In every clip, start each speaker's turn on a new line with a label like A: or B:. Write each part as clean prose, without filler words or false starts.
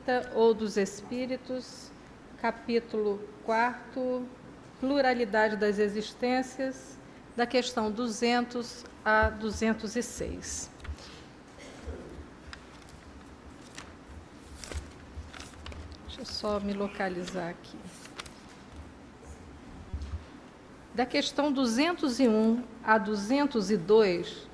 A: Espírita ou dos Espíritos, capítulo 4, Pluralidade das Existências, da questão 200 a 206. Deixa eu só me localizar aqui. Da questão 201 a 202,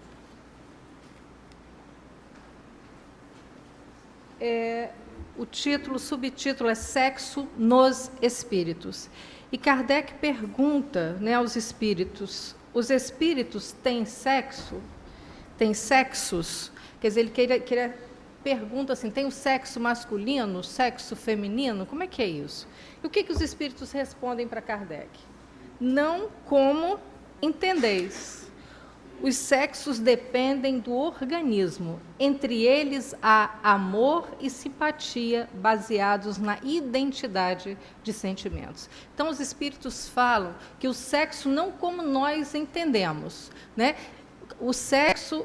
A: o subtítulo é Sexo nos Espíritos. E Kardec pergunta, né, aos espíritos: os espíritos têm sexo? Têm sexos? Quer dizer, ele pergunta assim: tem o sexo masculino, sexo feminino? Como é que é isso? E o que os espíritos respondem para Kardec? Não como entendeis. Os sexos dependem do organismo. Entre eles há amor e simpatia baseados na identidade de sentimentos. Então, os espíritos falam que o sexo não como nós entendemos, né? O sexo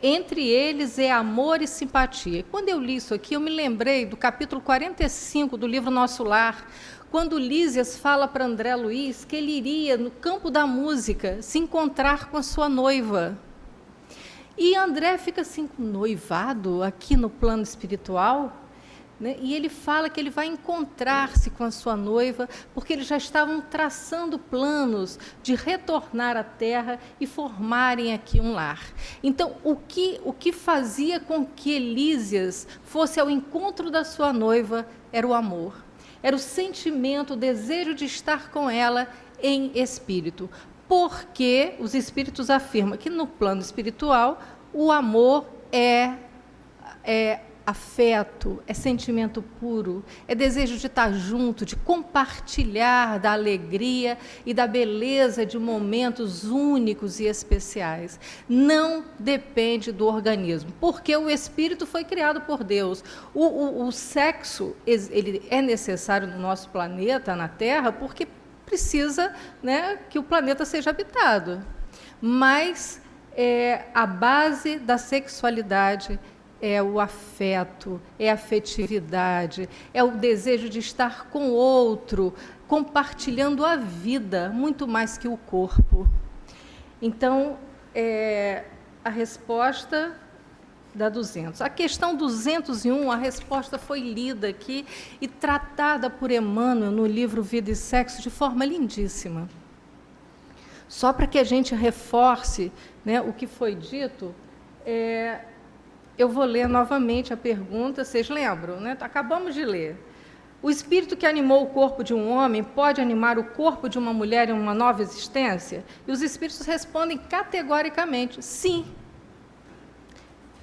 A: entre eles é amor e simpatia. Quando eu li isso aqui, eu me lembrei do capítulo 45 do livro Nosso Lar, quando Lísias fala para André Luiz que ele iria no campo da música se encontrar com a sua noiva. E André fica assim, noivado aqui no plano espiritual, né? E ele fala que ele vai encontrar-se com a sua noiva, porque eles já estavam traçando planos de retornar à Terra e formarem aqui um lar. Então, o que fazia com que Lísias fosse ao encontro da sua noiva era o amor. Era o sentimento, o desejo de estar com ela em espírito. Porque os espíritos afirmam que no plano espiritual o amor é afeto, é sentimento puro, é desejo de estar junto, de compartilhar da alegria e da beleza de momentos únicos e especiais. Não depende do organismo, porque o espírito foi criado por Deus. O sexo ele é necessário no nosso planeta, na Terra, porque precisa, né, que o planeta seja habitado. Mas a base da sexualidade é o afeto, é a afetividade, é o desejo de estar com o outro, compartilhando a vida, muito mais que o corpo. Então, a resposta da 200. A questão 201, a resposta foi lida aqui e tratada por Emmanuel no livro Vida e Sexo de forma lindíssima. Só para que a gente reforce, né, o que foi dito, eu vou ler novamente a pergunta, vocês lembram, né? Acabamos de ler. O espírito que animou o corpo de um homem pode animar o corpo de uma mulher em uma nova existência? E os espíritos respondem categoricamente, sim.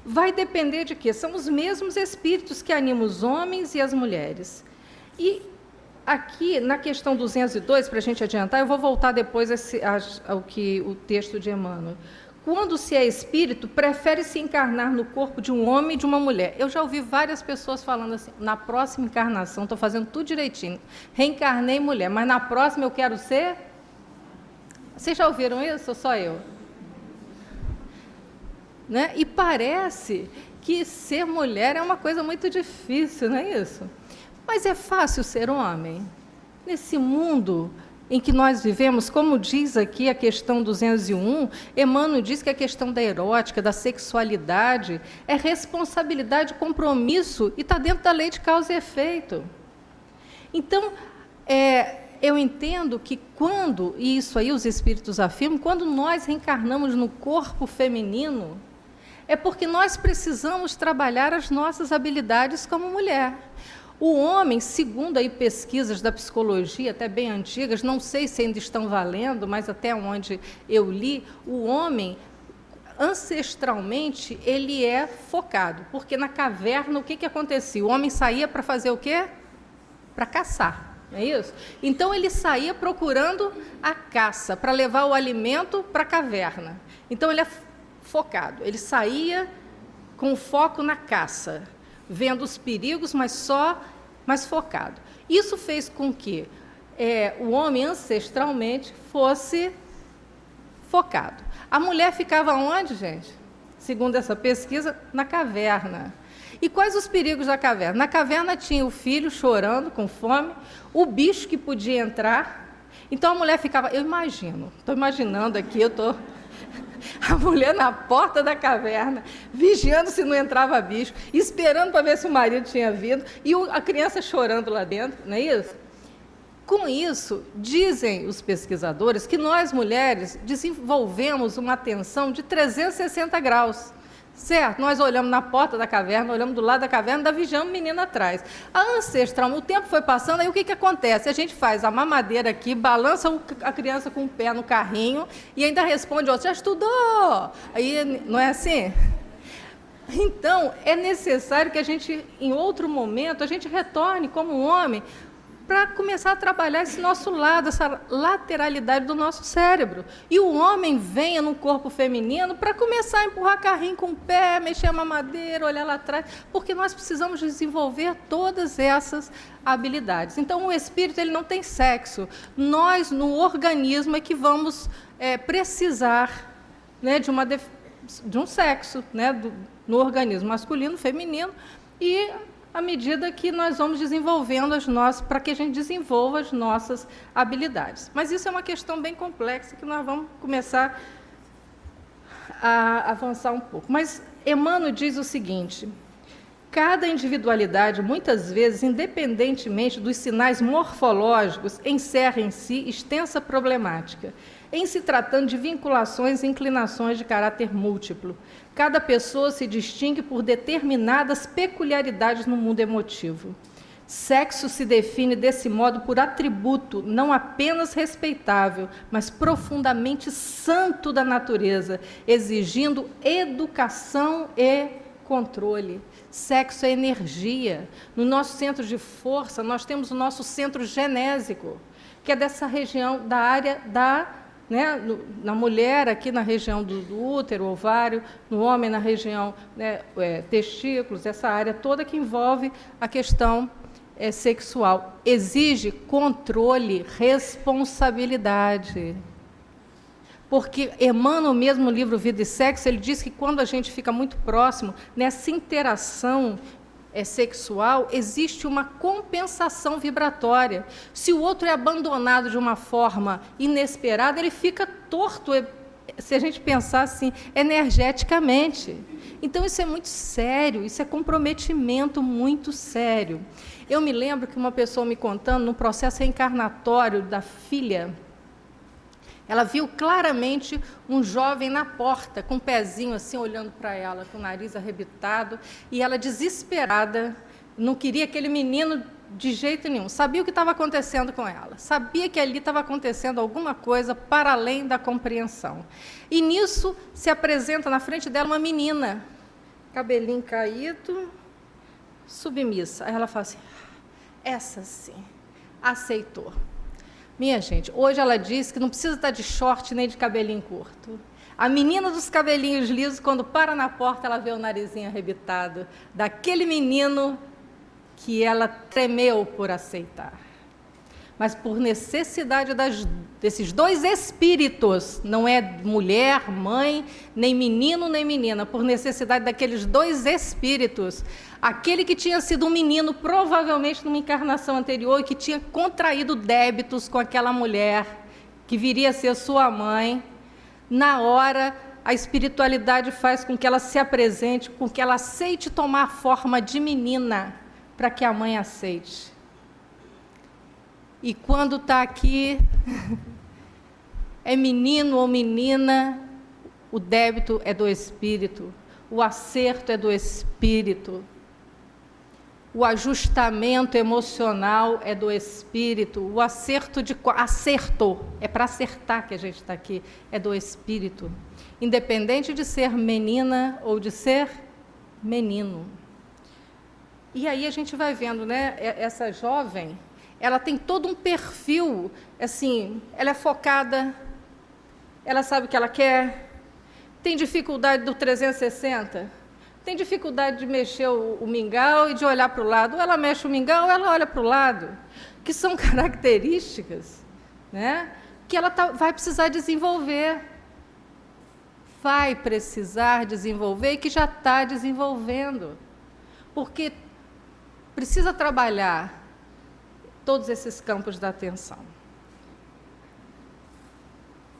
A: Vai depender de quê? São os mesmos espíritos que animam os homens e as mulheres. E aqui, na questão 202, para a gente adiantar, eu vou voltar depois ao que o texto de Emmanuel. Quando se é espírito, prefere se encarnar no corpo de um homem e de uma mulher. Eu já ouvi várias pessoas falando assim, na próxima encarnação, estou fazendo tudo direitinho, reencarnei mulher, mas na próxima eu quero ser... Vocês já ouviram isso ou só eu? Né? E parece que ser mulher é uma coisa muito difícil, não é isso? Mas é fácil ser homem. Nesse mundo em que nós vivemos, como diz aqui a questão 201, Emmanuel diz que a questão da erótica, da sexualidade, é responsabilidade, compromisso, e está dentro da lei de causa e efeito. Então, eu entendo que quando, e isso aí os espíritos afirmam, quando nós reencarnamos no corpo feminino, é porque nós precisamos trabalhar as nossas habilidades como mulher. O homem, segundo aí pesquisas da psicologia, até bem antigas, não sei se ainda estão valendo, mas até onde eu li, o homem, ancestralmente, ele é focado, porque na caverna, o que acontecia? O homem saía para fazer o quê? Para caçar, não é isso? Então, ele saía procurando a caça, para levar o alimento para a caverna. Então, ele é focado, ele saía com foco na caça, vendo os perigos, mas focado. Isso fez com que o homem ancestralmente fosse focado. A mulher ficava onde, gente? Segundo essa pesquisa, na caverna. E quais os perigos da caverna? Na caverna tinha o filho chorando, com fome, o bicho que podia entrar. Então a mulher ficava, estou imaginando aqui, a mulher na porta da caverna, vigiando se não entrava bicho, esperando para ver se o marido tinha vindo, e a criança chorando lá dentro, não é isso? Com isso, dizem os pesquisadores que nós, mulheres, desenvolvemos uma atenção de 360 graus. Certo? Nós olhamos na porta da caverna, olhamos do lado da caverna, ainda vigiamos o menino atrás. A ancestral, o tempo foi passando, aí o que acontece? A gente faz a mamadeira aqui, balança a criança com o pé no carrinho e ainda responde, já estudou? Aí, não é assim? Então, é necessário que a gente, em outro momento, a gente retorne como homem para começar a trabalhar esse nosso lado, essa lateralidade do nosso cérebro. E o homem venha no corpo feminino para começar a empurrar carrinho com o pé, mexer a mamadeira, olhar lá atrás, porque nós precisamos desenvolver todas essas habilidades. Então, o espírito ele não tem sexo. Nós, no organismo, é que vamos precisar, né, de um sexo, né, no organismo masculino, feminino, e à medida que nós vamos desenvolvendo para que a gente desenvolva as nossas habilidades. Mas isso é uma questão bem complexa que nós vamos começar a avançar um pouco. Mas Emmanuel diz o seguinte: cada individualidade, muitas vezes, independentemente dos sinais morfológicos, encerra em si extensa problemática, em se tratando de vinculações e inclinações de caráter múltiplo. Cada pessoa se distingue por determinadas peculiaridades no mundo emotivo. Sexo se define desse modo por atributo não apenas respeitável, mas profundamente santo da natureza, exigindo educação e controle. Sexo é energia. No nosso centro de força, nós temos o nosso centro genésico, que é dessa região da área na mulher, aqui na região do útero, ovário, no homem, na região testículos, essa área toda que envolve a questão sexual. Exige controle, responsabilidade. Porque Emmanuel, mesmo no livro Vida e Sexo, ele diz que quando a gente fica muito próximo, nessa interação sexual, existe uma compensação vibratória. Se o outro é abandonado de uma forma inesperada, ele fica torto, se a gente pensar assim, energeticamente. Então, isso é muito sério, isso é comprometimento muito sério. Eu me lembro que uma pessoa me contando, no processo reencarnatório da filha, ela viu claramente um jovem na porta, com o pezinho assim, olhando para ela, com o nariz arrebitado, e ela, desesperada, não queria aquele menino de jeito nenhum. Sabia o que estava acontecendo com ela. Sabia que ali estava acontecendo alguma coisa para além da compreensão. E nisso se apresenta na frente dela uma menina, cabelinho caído, submissa. Aí ela fala assim, essa sim, aceitou. Minha gente, hoje ela diz que não precisa estar de short nem de cabelinho curto. A menina dos cabelinhos lisos, quando para na porta, ela vê o narizinho arrebitado daquele menino que ela tremeu por aceitar. Mas por necessidade desses dois espíritos, não é mulher, mãe, nem menino, nem menina, por necessidade daqueles dois espíritos, aquele que tinha sido um menino, provavelmente numa encarnação anterior, e que tinha contraído débitos com aquela mulher, que viria a ser sua mãe, na hora a espiritualidade faz com que ela se apresente, com que ela aceite tomar a forma de menina, para que a mãe aceite. E quando está aqui, é menino ou menina, o débito é do espírito, o acerto é do espírito, o ajustamento emocional é do espírito, o acerto, é para acertar que a gente está aqui, é do espírito, independente de ser menina ou de ser menino. E aí a gente vai vendo, né, essa jovem, ela tem todo um perfil, assim, ela é focada, ela sabe o que ela quer, tem dificuldade do 360, tem dificuldade de mexer o mingau e de olhar para o lado. Ou ela mexe o mingau, ou ela olha para o lado, que são características, né, que ela vai precisar desenvolver. Vai precisar desenvolver e que já está desenvolvendo. porque precisa trabalhar todos esses campos da atenção.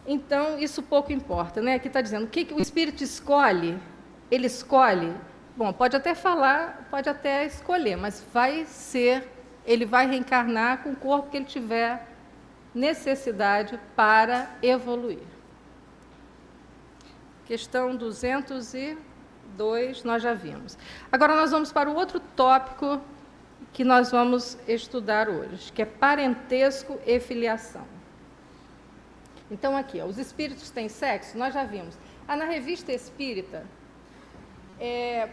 A: Então, isso pouco importa, né? Aqui está dizendo, o que o espírito escolhe? Ele escolhe, bom, pode até falar, pode até escolher, mas ele vai reencarnar com o corpo que ele tiver necessidade para evoluir. Questão 202, nós já vimos. Agora nós vamos para o outro tópico que nós vamos estudar hoje, que é parentesco e filiação. Então, aqui, os espíritos têm sexo? Nós já vimos. Na Revista Espírita,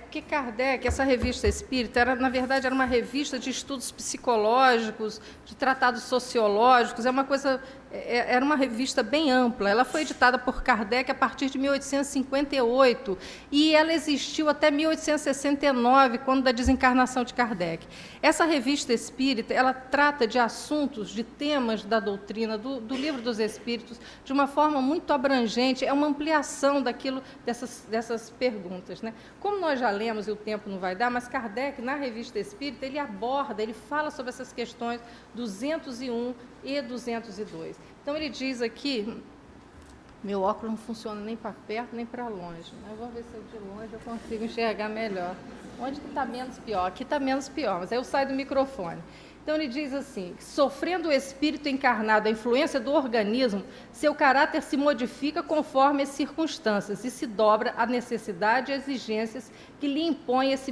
A: porque Kardec, essa Revista Espírita, na verdade, era uma revista de estudos psicológicos, de tratados sociológicos, era uma revista bem ampla. Ela foi editada por Kardec a partir de 1858 e ela existiu até 1869, quando da desencarnação de Kardec. Essa Revista Espírita, ela trata de assuntos, de temas da doutrina, do Livro dos Espíritos, de uma forma muito abrangente, é uma ampliação dessas perguntas, né? Como nós já lemos e o tempo não vai dar, mas Kardec, na Revista Espírita, ele fala sobre essas questões 201 e 202. Então, ele diz aqui, meu óculos não funciona nem para perto, nem para longe, né? Vamos ver se eu de longe eu consigo enxergar melhor. Onde que está menos pior? Aqui está menos pior, mas aí eu saio do microfone. Então, ele diz assim, sofrendo o espírito encarnado a influência do organismo, seu caráter se modifica conforme as circunstâncias e se dobra à necessidade e exigências que lhe impõe esse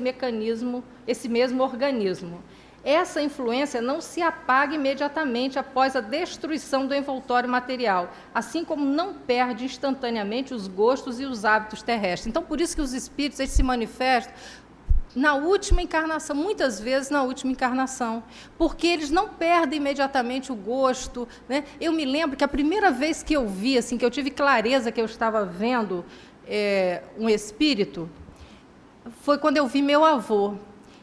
A: mesmo organismo. Essa influência não se apaga imediatamente após a destruição do envoltório material, assim como não perde instantaneamente os gostos e os hábitos terrestres. Então, por isso que os espíritos eles se manifestam na última encarnação, muitas vezes na última encarnação, porque eles não perdem imediatamente o gosto, né? Eu me lembro que a primeira vez que eu vi, assim, que eu tive clareza que eu estava vendo um espírito, foi quando eu vi meu avô.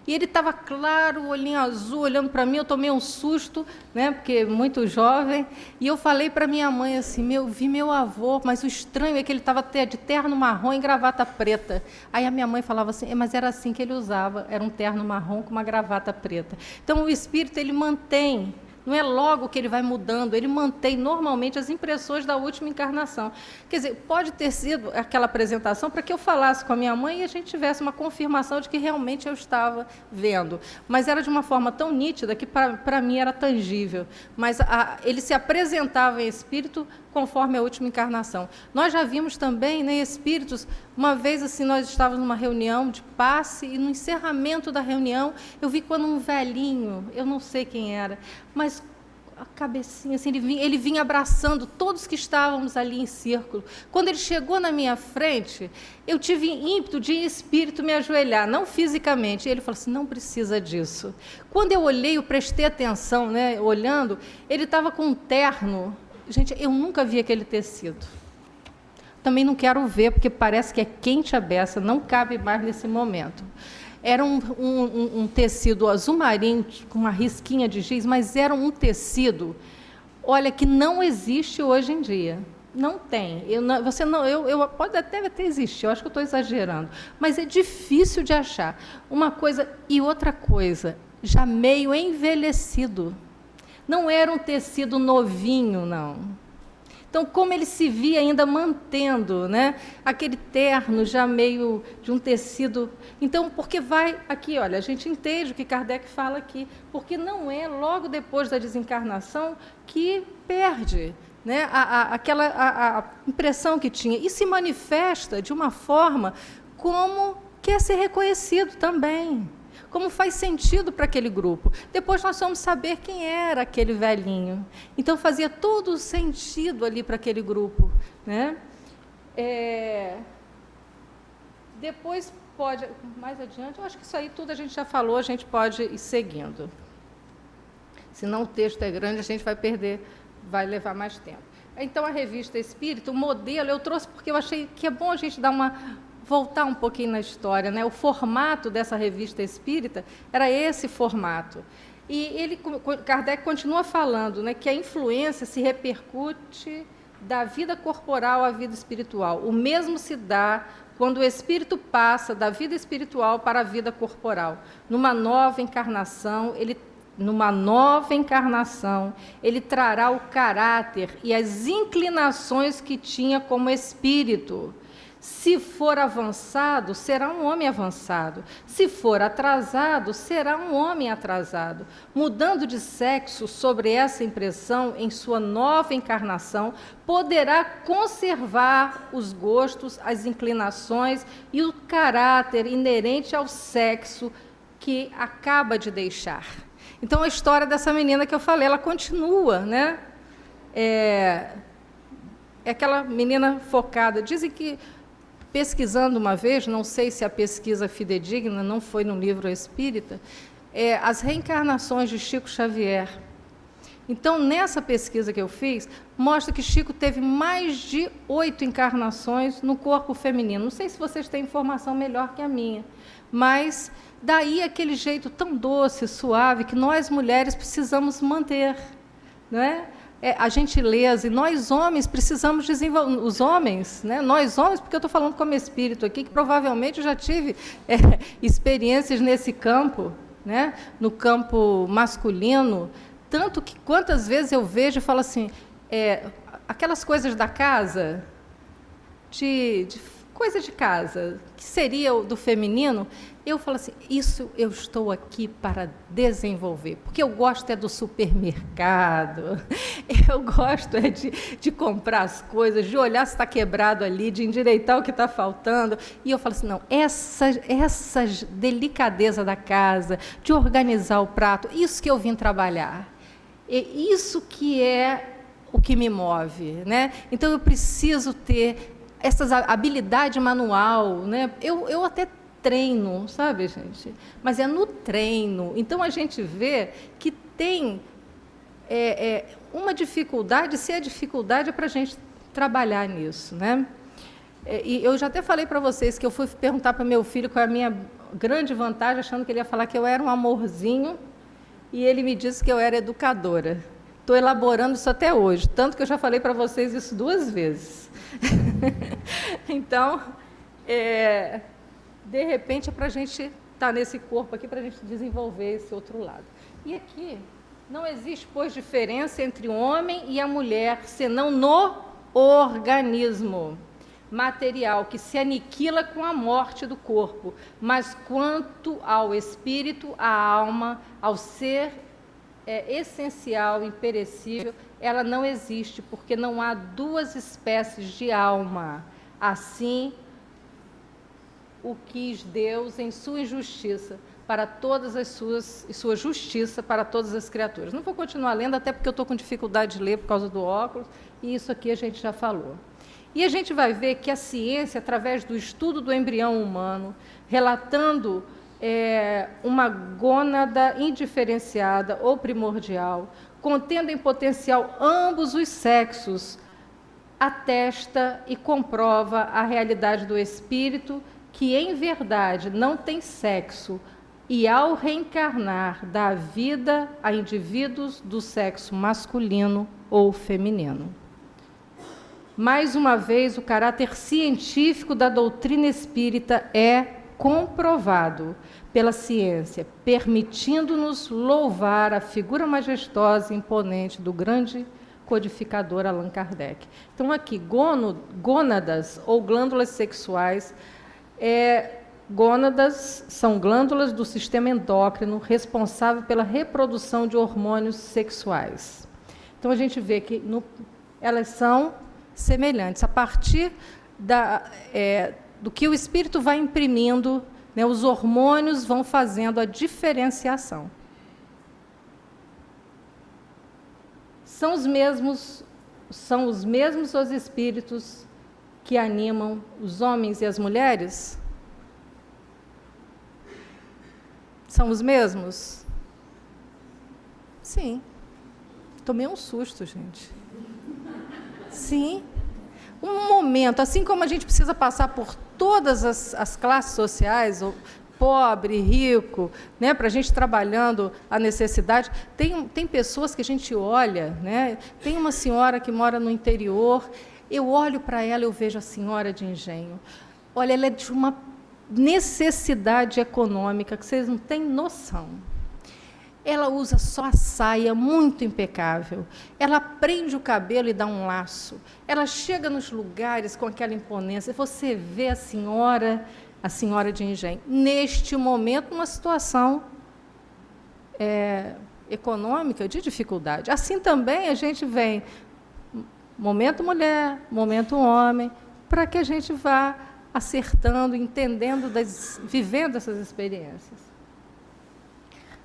A: E ele estava claro, o olhinho azul, olhando para mim, eu tomei um susto, né, porque muito jovem, e eu falei para minha mãe assim, vi meu avô, mas o estranho é que ele estava de terno marrom e gravata preta. Aí a minha mãe falava assim, mas era assim que ele usava, era um terno marrom com uma gravata preta. Então o espírito, ele mantém, não é logo que ele vai mudando, ele mantém normalmente as impressões da última encarnação. Quer dizer, pode ter sido aquela apresentação para que eu falasse com a minha mãe e a gente tivesse uma confirmação de que realmente eu estava vendo. Mas era de uma forma tão nítida que para mim era tangível. Mas ele se apresentava em espírito conforme a última encarnação. Nós já vimos também, né, espíritos, uma vez assim, nós estávamos numa reunião de passe e no encerramento da reunião eu vi quando um velhinho, eu não sei quem era, mas a cabecinha, assim, ele vinha abraçando todos que estávamos ali em círculo. Quando ele chegou na minha frente, eu tive ímpeto de, em espírito, me ajoelhar, não fisicamente. E ele falou assim, não precisa disso. Quando eu olhei, eu prestei atenção, né, olhando, ele estava com um terno. Gente, eu nunca vi aquele tecido. Também não quero ver, porque parece que é quente a beça, não cabe mais nesse momento. Era um tecido azul marinho, com uma risquinha de giz, mas era um tecido, olha, que não existe hoje em dia. Não tem. Pode até existir, eu acho que eu estou exagerando, mas é difícil de achar. Uma coisa e outra coisa, já meio envelhecido. Não era um tecido novinho, não. Então, como ele se via ainda mantendo, né, aquele terno já meio de um tecido. Então, porque vai aqui, olha, a gente entende o que Kardec fala aqui, porque não é logo depois da desencarnação que perde, né, aquela impressão que tinha. E se manifesta de uma forma como quer ser reconhecido também. Como faz sentido para aquele grupo. Depois nós vamos saber quem era aquele velhinho. Então, fazia todo o sentido ali para aquele grupo, né? Depois pode, mais adiante, eu acho que isso aí tudo a gente já falou, a gente pode ir seguindo. Senão o texto é grande, a gente vai levar mais tempo. Então, a Revista Espírita, o modelo, eu trouxe porque eu achei que é bom a gente voltar um pouquinho na história, né? O formato dessa Revista Espírita era esse formato. E Kardec continua falando, né, que a influência se repercute da vida corporal à vida espiritual. O mesmo se dá quando o espírito passa da vida espiritual para a vida corporal. Numa nova encarnação, ele trará o caráter e as inclinações que tinha como espírito. Se for avançado, será um homem avançado. Se for atrasado, será um homem atrasado. Mudando de sexo sobre essa impressão, em sua nova encarnação, poderá conservar os gostos, as inclinações e o caráter inerente ao sexo que acaba de deixar. Então, a história dessa menina que eu falei, ela continua, né? É aquela menina focada. Dizem que, pesquisando uma vez, não sei se a pesquisa fidedigna, não foi no livro espírita, as reencarnações de Chico Xavier. Então, nessa pesquisa que eu fiz, mostra que Chico teve mais de 8 encarnações no corpo feminino. Não sei se vocês têm informação melhor que a minha, mas daí aquele jeito tão doce, suave, que nós mulheres precisamos manter, não é? A gentileza, e nós homens precisamos desenvolver, os homens, né? Nós homens, porque eu estou falando como espírito aqui, que provavelmente eu já tive experiências nesse campo, né? No campo masculino, tanto que quantas vezes eu vejo e falo assim, aquelas coisas da casa, de coisa de casa, que seria do feminino, eu falo assim, isso eu estou aqui para desenvolver, porque eu gosto do supermercado, eu gosto de comprar as coisas, de olhar se está quebrado ali, de endireitar o que está faltando, e eu falo assim, não, essa delicadeza da casa, de organizar o prato, isso que eu vim trabalhar, isso que é o que me move, né? Então eu preciso ter essa habilidade manual, né? Eu até treino, sabe, gente? Mas é no treino. Então, a gente vê que tem uma dificuldade, se a dificuldade é para a gente trabalhar nisso, né? E eu já até falei para vocês que eu fui perguntar para meu filho qual é a minha grande vantagem, achando que ele ia falar que eu era um amorzinho, e ele me disse que eu era educadora. Estou elaborando isso até hoje, tanto que eu já falei para vocês isso 2 vezes. Então, de repente, é para a gente estar nesse corpo aqui, para a gente desenvolver esse outro lado. E aqui, não existe, pois, diferença entre o homem e a mulher, senão no organismo material, que se aniquila com a morte do corpo. Mas quanto ao espírito, à alma, ao ser essencial, imperecível, ela não existe, porque não há 2 espécies de alma. Assim, o quis Deus em sua injustiça para todas as sua justiça para todas as criaturas. Não vou continuar lendo, até porque eu estou com dificuldade de ler por causa do óculos, e isso aqui a gente já falou. E a gente vai ver que a ciência, através do estudo do embrião humano, relatando uma gônada indiferenciada ou primordial, contendo em potencial ambos os sexos, atesta e comprova a realidade do espírito, que em verdade não tem sexo, e ao reencarnar dá vida a indivíduos do sexo masculino ou feminino. Mais uma vez, o caráter científico da doutrina espírita é comprovado pela ciência, permitindo-nos louvar a figura majestosa e imponente do grande codificador Allan Kardec. Então, aqui, gônadas ou glândulas sexuais, gônadas são glândulas do sistema endócrino responsável pela reprodução de hormônios sexuais. Então, a gente vê que elas são semelhantes. A partir do que o espírito vai imprimindo, né, os hormônios vão fazendo a diferenciação. São os mesmos os espíritos que animam os homens e as mulheres? São os mesmos? Sim. Tomei um susto, gente. Sim. Um momento, assim como a gente precisa passar por todas as classes sociais, ou pobre, rico, né, para a gente trabalhando a necessidade. Tem pessoas que a gente olha, né, tem uma senhora que mora no interior, eu olho para ela, eu vejo a senhora de engenho. Olha, ela é de uma necessidade econômica que vocês não têm noção. Ela usa só a saia, muito impecável. Ela prende o cabelo e dá um laço. Ela chega nos lugares com aquela imponência. Você vê a senhora de engenho. Neste momento, uma situação econômica de dificuldade. Assim também a gente vem, momento mulher, momento homem, para que a gente vá acertando, entendendo, vivendo essas experiências.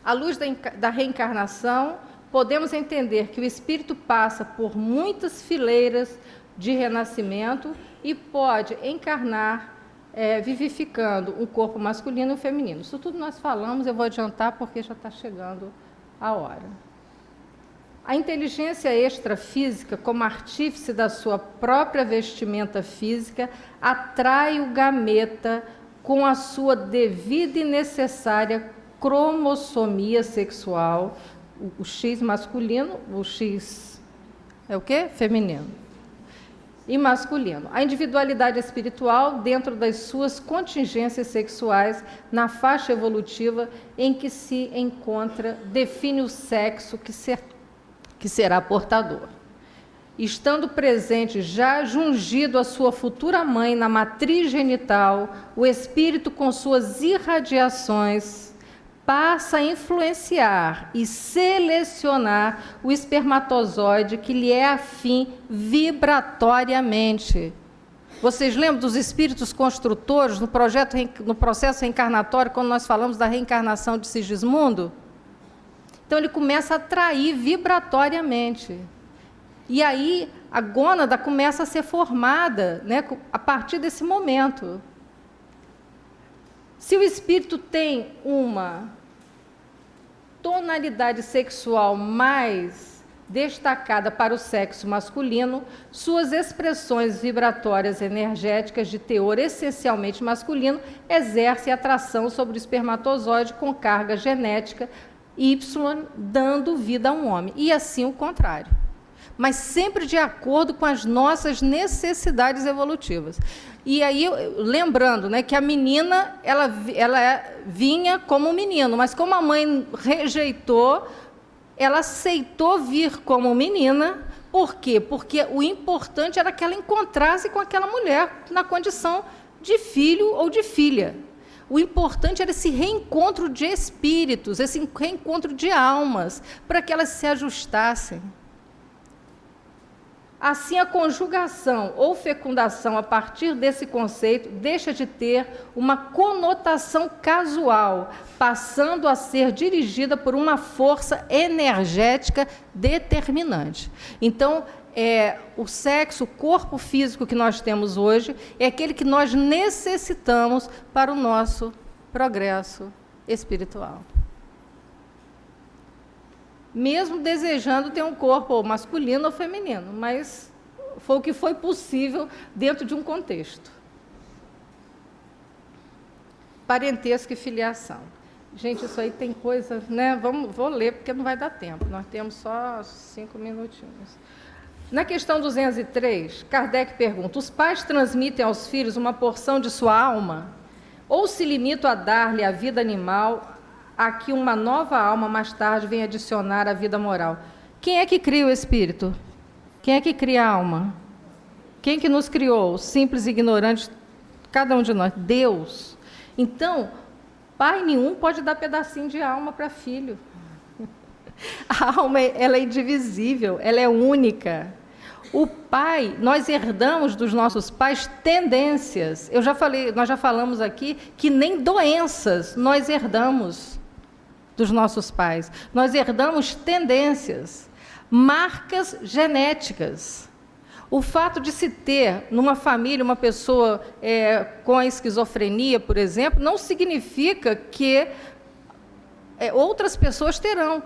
A: À luz da reencarnação, podemos entender que o espírito passa por muitas fileiras de renascimento e pode encarnar, vivificando um corpo masculino e um feminino. Isso tudo nós falamos, eu vou adiantar porque já está chegando a hora. A inteligência extrafísica, como artífice da sua própria vestimenta física, atrai o gameta com a sua devida e necessária cromossomia sexual, o X masculino, o X é o quê? Feminino. E masculino. A individualidade espiritual dentro das suas contingências sexuais, na faixa evolutiva em que se encontra, define o sexo que será portador. Estando presente, já jungido à sua futura mãe na matriz genital, o espírito com suas irradiações passa a influenciar e selecionar o espermatozoide que lhe é afim vibratoriamente. Vocês lembram dos espíritos construtores no processo reencarnatório, quando nós falamos da reencarnação de Sigismundo? Então ele começa a atrair vibratoriamente. E aí a gônada começa a ser formada, né, a partir desse momento. Se o espírito tem uma tonalidade sexual mais destacada para o sexo masculino, suas expressões vibratórias energéticas de teor essencialmente masculino exercem atração sobre o espermatozoide com carga genética Y, dando vida a um homem. E assim o contrário. Mas sempre de acordo com as nossas necessidades evolutivas. E aí, lembrando, né, que a menina, ela vinha como menino, mas como a mãe rejeitou, ela aceitou vir como menina. Por quê? Porque o importante era que ela encontrasse com aquela mulher na condição de filho ou de filha. O importante era esse reencontro de espíritos, esse reencontro de almas, para que elas se ajustassem. Assim, a conjugação ou fecundação, a partir desse conceito, deixa de ter uma conotação casual, passando a ser dirigida por uma força energética determinante. Então, o sexo, o corpo físico que nós temos hoje, é aquele que nós necessitamos para o nosso progresso espiritual. Mesmo desejando ter um corpo masculino ou feminino, mas foi o que foi possível dentro de um contexto. Parentesco e filiação. Gente, isso aí tem coisa, né? Vou ler, porque não vai dar tempo, nós temos só 5 minutinhos. Na questão 203, Kardec pergunta: os pais transmitem aos filhos uma porção de sua alma? Ou se limitam a dar-lhe a vida animal, a que uma nova alma mais tarde vem adicionar a vida moral? Quem é que cria o espírito? Quem é que cria a alma? Quem que nos criou? Simples e ignorantes, cada um de nós. Deus. Então, pai nenhum pode dar pedacinho de alma para filho. A alma, ela é indivisível, ela é única. O pai, nós herdamos dos nossos pais tendências. Nós já falamos aqui que nem doenças nós herdamos dos nossos pais. Nós herdamos tendências, marcas genéticas. O fato de se ter numa família uma pessoa com a esquizofrenia, por exemplo, não significa que outras pessoas terão.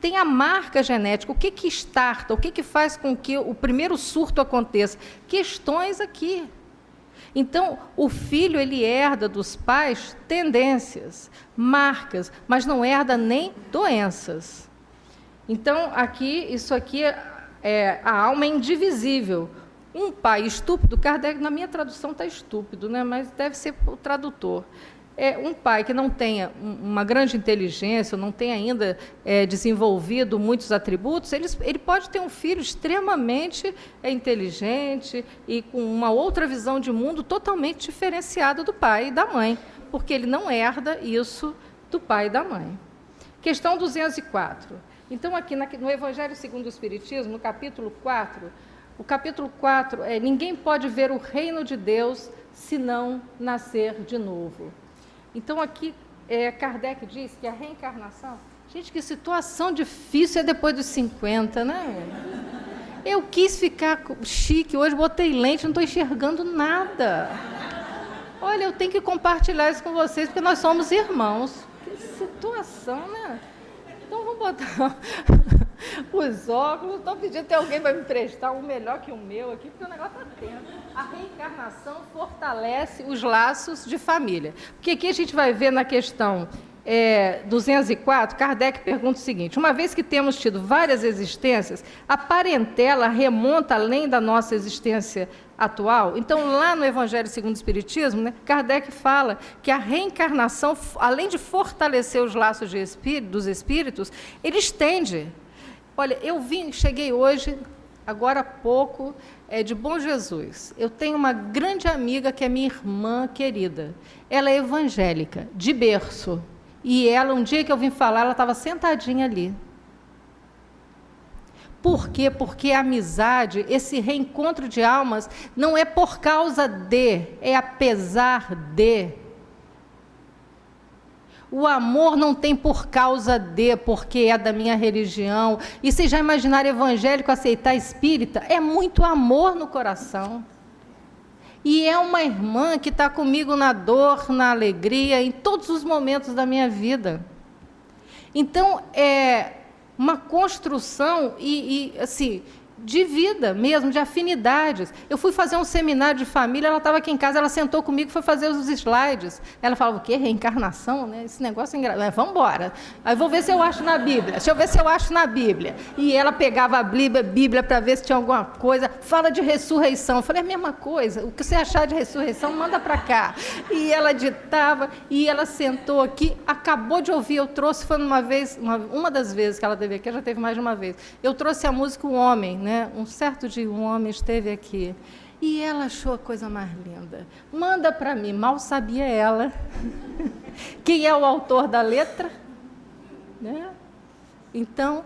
A: Tem a marca genética. O que starta? O que faz com que o primeiro surto aconteça? Questões aqui. Então, o filho, ele herda dos pais tendências, marcas, mas não herda nem doenças. Então, isso aqui, a alma é indivisível. Um pai estúpido, Kardec, na minha tradução está estúpido, né? Mas deve ser o tradutor. Um pai que não tenha uma grande inteligência, não tenha ainda desenvolvido muitos atributos, ele pode ter um filho extremamente inteligente e com uma outra visão de mundo totalmente diferenciada do pai e da mãe, porque ele não herda isso do pai e da mãe. Questão 204. Então, aqui no Evangelho segundo o Espiritismo, no capítulo 4, o capítulo 4 ninguém pode ver o reino de Deus se não nascer de novo. Então, aqui, Kardec diz que a reencarnação... Gente, que situação difícil depois dos 50, né? Eu quis ficar chique, hoje botei lente, não estou enxergando nada. Olha, eu tenho que compartilhar isso com vocês, porque nós somos irmãos. Que situação, né? Então, vamos botar os óculos. Estou pedindo que alguém vai me emprestar um melhor que o meu aqui, porque o negócio está tenso. A reencarnação fortalece os laços de família. Porque aqui a gente vai ver na questão 204, Kardec pergunta o seguinte: uma vez que temos tido várias existências, a parentela remonta além da nossa existência atual? Então, lá no Evangelho segundo o Espiritismo, né, Kardec fala que a reencarnação, além de fortalecer os laços dos espíritos, ele estende. Olha, cheguei hoje, agora há pouco, de Bom Jesus. Eu tenho uma grande amiga que é minha irmã querida. Ela é evangélica, de berço. E ela, um dia que eu vim falar, ela estava sentadinha ali. Por quê? Porque a amizade, esse reencontro de almas, não é por causa é apesar de. O amor não tem por causa porque é da minha religião. E vocês já imaginaram evangélico aceitar espírita? É muito amor no coração. E é uma irmã que está comigo na dor, na alegria, em todos os momentos da minha vida. Então, é uma construção assim, de vida mesmo, de afinidades. Eu fui fazer um seminário de família, ela estava aqui em casa, ela sentou comigo, foi fazer os slides. Ela falava, o quê? Reencarnação? Né? Esse negócio é engraçado. Vamos embora. Aí vou ver se eu acho na Bíblia. Deixa eu ver se eu acho na Bíblia. E ela pegava a Bíblia para ver se tinha alguma coisa. Fala de ressurreição. Eu falei, é a mesma coisa. O que você achar de ressurreição, manda para cá. E ela ditava, e ela sentou aqui, acabou de ouvir, eu trouxe, foi uma das vezes que ela teve aqui, já teve mais de uma vez. Eu trouxe a música Um Homem, né? Um certo dia um homem esteve aqui e ela achou a coisa mais linda. Manda para mim, mal sabia ela quem é o autor da letra, né? Então,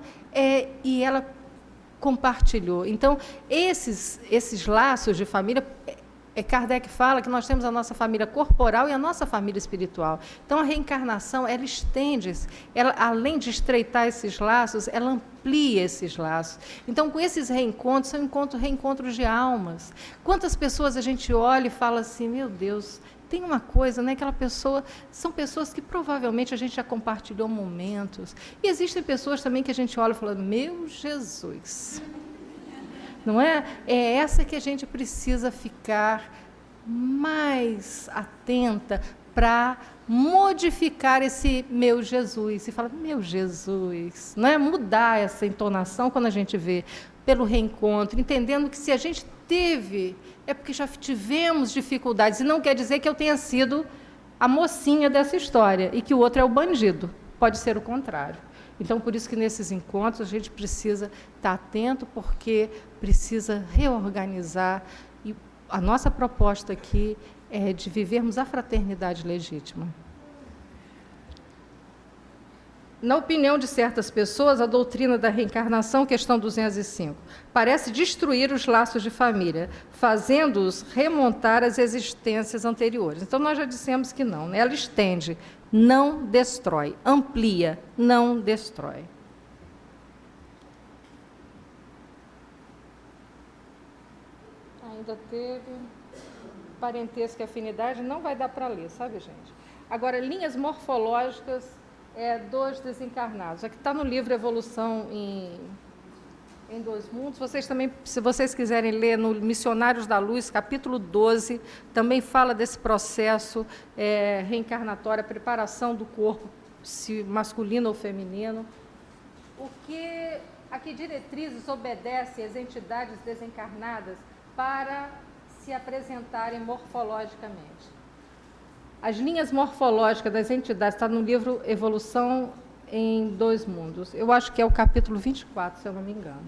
A: e ela compartilhou. Então, esses laços de família, Kardec fala que nós temos a nossa família corporal e a nossa família espiritual. Então, a reencarnação, ela estende-se, além de estreitar esses laços, ela amplia esses laços. Então, com esses reencontros, são reencontros de almas. Quantas pessoas a gente olha e fala assim, meu Deus, tem uma coisa, né? Aquela pessoa, são pessoas que provavelmente a gente já compartilhou momentos. E existem pessoas também que a gente olha e fala, meu Jesus... Não é? É essa que a gente precisa ficar mais atenta para modificar esse meu Jesus. E fala, meu Jesus, não é? Mudar essa entonação quando a gente vê pelo reencontro, entendendo que se a gente teve, é porque já tivemos dificuldades, e não quer dizer que eu tenha sido a mocinha dessa história e que o outro é o bandido. Pode ser o contrário. Então, por isso que nesses encontros a gente precisa estar atento, porque precisa reorganizar. E a nossa proposta aqui é de vivermos a fraternidade legítima. Na opinião de certas pessoas, a doutrina da reencarnação, questão 205, parece destruir os laços de família, fazendo-os remontar às existências anteriores. Então, nós já dissemos que não, né? Ela estende, não destrói, amplia, não destrói. Ainda teve parentesco e afinidade, não vai dar para ler, sabe, gente? Agora, linhas morfológicas dos desencarnados. Aqui está no livro Evolução em Dois Mundos. Vocês também, se vocês quiserem ler no Missionários da Luz, capítulo 12, também fala desse processo reencarnatório, a preparação do corpo, se masculino ou feminino. A que diretrizes obedecem as entidades desencarnadas para se apresentarem morfologicamente? As linhas morfológicas das entidades, está no livro Evolução em Dois Mundos. Eu acho que é o capítulo 24, se eu não me engano.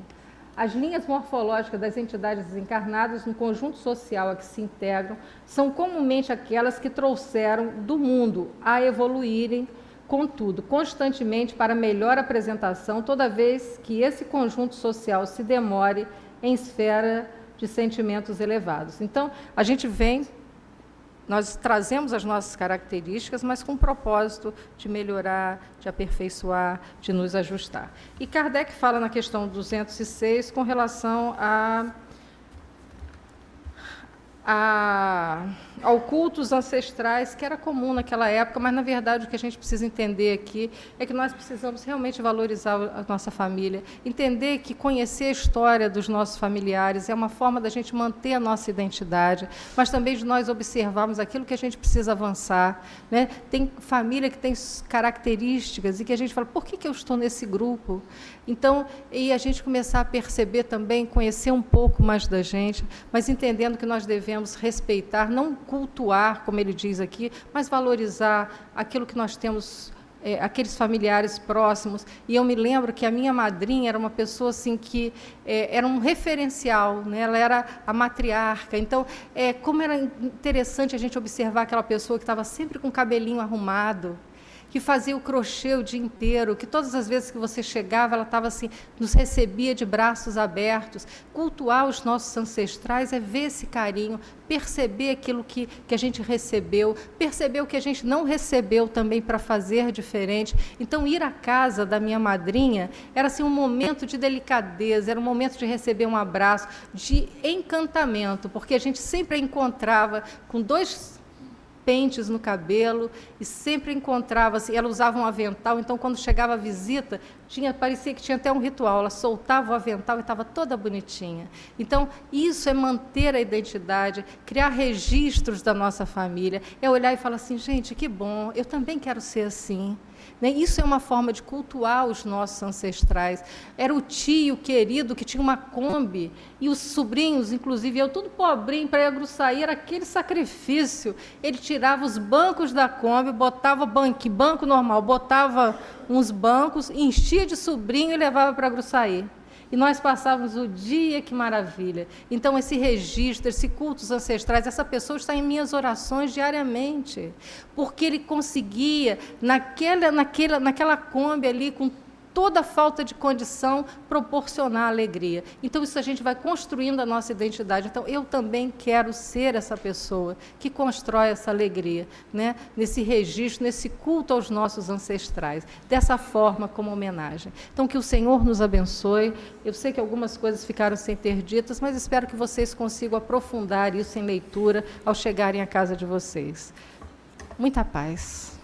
A: As linhas morfológicas das entidades desencarnadas no conjunto social a que se integram são comumente aquelas que trouxeram do mundo a evoluírem, contudo, constantemente para melhor apresentação, toda vez que esse conjunto social se demore em esfera de sentimentos elevados. Então, a gente vem, nós trazemos as nossas características, mas com o propósito de melhorar, de aperfeiçoar, de nos ajustar. E Kardec fala na questão 206 com relação ao cultos ancestrais, que era comum naquela época, mas, na verdade, o que a gente precisa entender aqui é que nós precisamos realmente valorizar a nossa família, entender que conhecer a história dos nossos familiares é uma forma da gente manter a nossa identidade, mas também de nós observarmos aquilo que a gente precisa avançar, né? Tem família que tem características e que a gente fala, por que eu estou nesse grupo? Então, e a gente começar a perceber também, conhecer um pouco mais da gente, mas entendendo que nós devemos respeitar, não cultuar, como ele diz aqui, mas valorizar aquilo que nós temos, aqueles familiares próximos. E eu me lembro que a minha madrinha era uma pessoa assim que era um referencial, né? Ela era a matriarca. Então, como era interessante a gente observar aquela pessoa que estava sempre com o cabelinho arrumado, que fazia o crochê o dia inteiro, que todas as vezes que você chegava, ela estava assim, nos recebia de braços abertos. Cultuar os nossos ancestrais é ver esse carinho, perceber aquilo que a gente recebeu, perceber o que a gente não recebeu também para fazer diferente. Então, ir à casa da minha madrinha era assim, um momento de delicadeza, era um momento de receber um abraço, de encantamento, porque a gente sempre a encontrava com dois pentes no cabelo, e sempre encontrava, assim, ela usava um avental, então quando chegava a visita, parecia que tinha até um ritual, ela soltava o avental e estava toda bonitinha. Então, isso é manter a identidade, criar registros da nossa família, é olhar e falar assim, gente, que bom, eu também quero ser assim. Isso é uma forma de cultuar os nossos ancestrais. Era o tio querido que tinha uma Kombi, e os sobrinhos, inclusive, eu tudo pobrinho para ir a Gruçaí, era aquele sacrifício. Ele tirava os bancos da Kombi, botava banco normal, botava uns bancos, enchia de sobrinho e levava para Gruçaí. E nós passávamos o dia, que maravilha. Então, esse registro, esse cultos ancestrais, essa pessoa está em minhas orações diariamente, porque ele conseguia, naquela Kombi ali, com toda a falta de condição, proporcionar alegria. Então, isso a gente vai construindo a nossa identidade. Então, eu também quero ser essa pessoa que constrói essa alegria, né? Nesse registro, nesse culto aos nossos ancestrais, dessa forma, como homenagem. Então, que o Senhor nos abençoe. Eu sei que algumas coisas ficaram sem ter ditas, mas espero que vocês consigam aprofundar isso em leitura ao chegarem à casa de vocês. Muita paz.